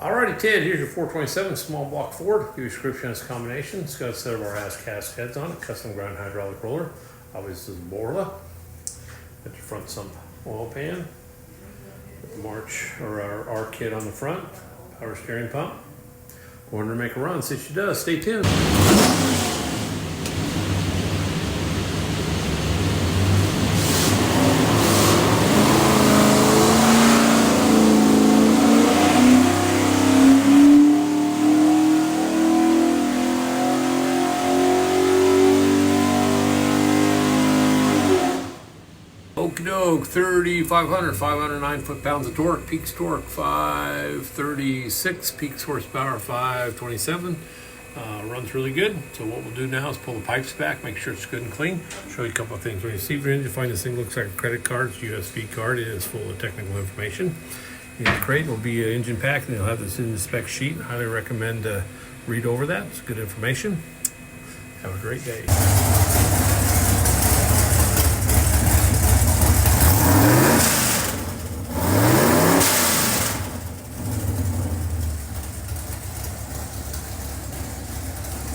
Alrighty, Ted, here's your 427 small block Ford. Give you a description of this combination. It's got a set of our ass cast heads on it, custom ground hydraulic roller. Obviously, this is Borla. Got your front sump oil pan. Got the March or our kit on the front. Power steering pump. Going to make a run. See if she does. Stay tuned. Okie doke, 3,500, 509 foot-pounds of torque, peaks torque 536, peaks horsepower 527. Runs really good. So what we'll do now is pull the pipes back, make sure it's good and clean. Show you a couple of things. When you see your engine, find this thing looks like a credit card, it's a USB card. It is full of technical information. In the crate will be an engine pack, and you'll have this in the spec sheet. I highly recommend read over that. It's good information. Have a great day.